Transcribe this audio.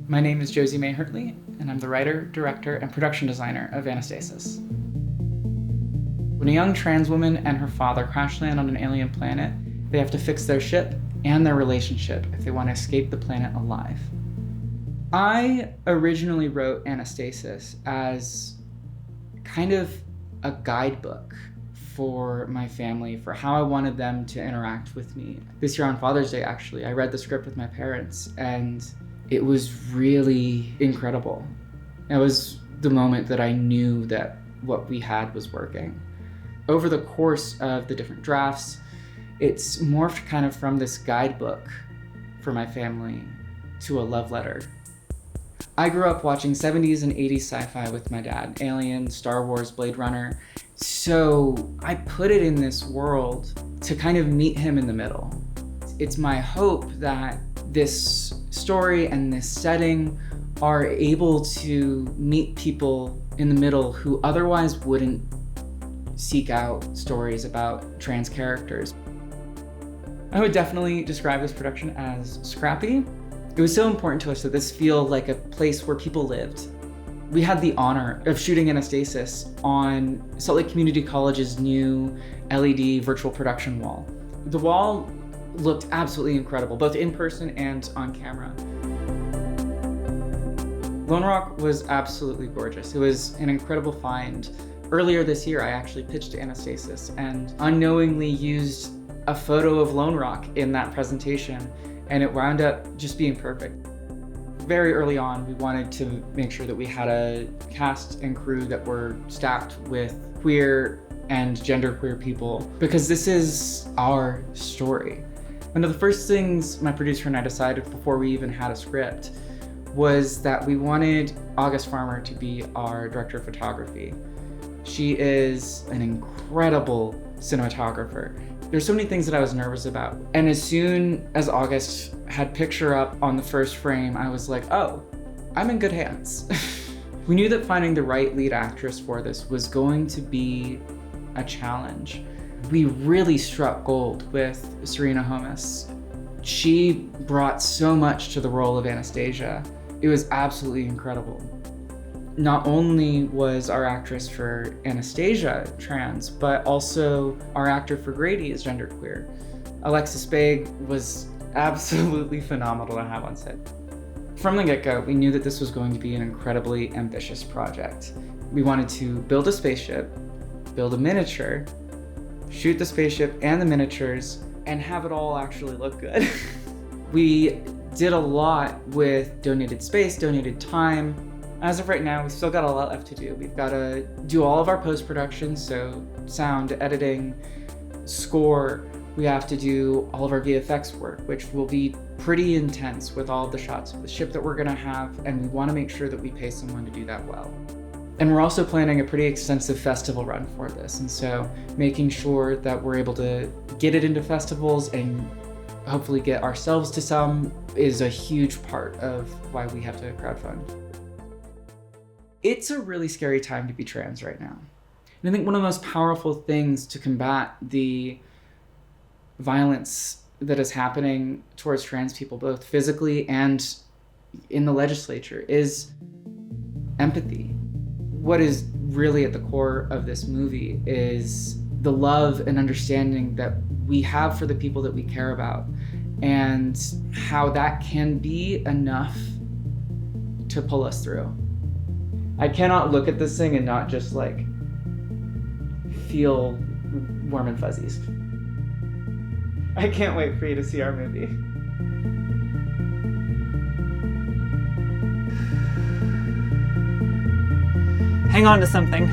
My name is Josie May Hertley, and I'm the writer, director, and production designer of Anastasis. When a young trans woman and her father crash land on an alien planet, they have to fix their ship and their relationship if they want to escape the planet alive. I originally wrote Anastasis as kind of a guidebook for my family, for how I wanted them to interact with me. This year on Father's Day, actually, I read the script with my parents, and it was really incredible. It was the moment that I knew that what we had was working. Over the course of the different drafts, it's morphed kind of from this guidebook for my family to a love letter. I grew up watching 70s and 80s sci-fi with my dad, Alien, Star Wars, Blade Runner. So I put it in this world to kind of meet him in the middle. It's my hope that this story and this setting are able to meet people in the middle who otherwise wouldn't seek out stories about trans characters. I would definitely describe this production as scrappy. It was so important to us that this feel like a place where people lived. We had the honor of shooting Anastasis on Salt Lake Community College's new LED virtual production wall. The wall looked absolutely incredible, both in person and on camera. Lone Rock was absolutely gorgeous. It was an incredible find. Earlier this year, I actually pitched Anastasis and unknowingly used a photo of Lone Rock in that presentation, and it wound up just being perfect. Very early on, we wanted to make sure that we had a cast and crew that were staffed with queer and genderqueer people, because this is our story. One of the first things my producer and I decided before we even had a script was that we wanted August Farmer to be our director of photography. She is an incredible cinematographer. There's so many things that I was nervous about. And as soon as August had picture up on the first frame, I was like, oh, I'm in good hands. We knew that finding the right lead actress for this was going to be a challenge. We really struck gold with Serena Homas. She brought so much to the role of Anastasia. It was absolutely incredible. Not only was our actress for Anastasia trans, but also our actor for Grady is genderqueer. Alexis Baig was absolutely phenomenal to have on set. From the get-go, we knew that this was going to be an incredibly ambitious project. We wanted to build a spaceship, build a miniature, shoot the spaceship and the miniatures, and have it all actually look good. We did a lot with donated space, donated time. As of right now, we've still got a lot left to do. We've got to do all of our post-production, so sound, editing, score. We have to do all of our VFX work, which will be pretty intense with all of the shots of the ship that we're gonna have, and we wanna make sure that we pay someone to do that well. And we're also planning a pretty extensive festival run for this, and so making sure that we're able to get it into festivals and hopefully get ourselves to some is a huge part of why we have to crowdfund. It's a really scary time to be trans right now. And I think one of the most powerful things to combat the violence that is happening towards trans people, both physically and in the legislature, is empathy. What is really at the core of this movie is the love and understanding that we have for the people that we care about, and how that can be enough to pull us through. I cannot look at this thing and not just like feel warm and fuzzies. I can't wait for you to see our movie. Hang on to something.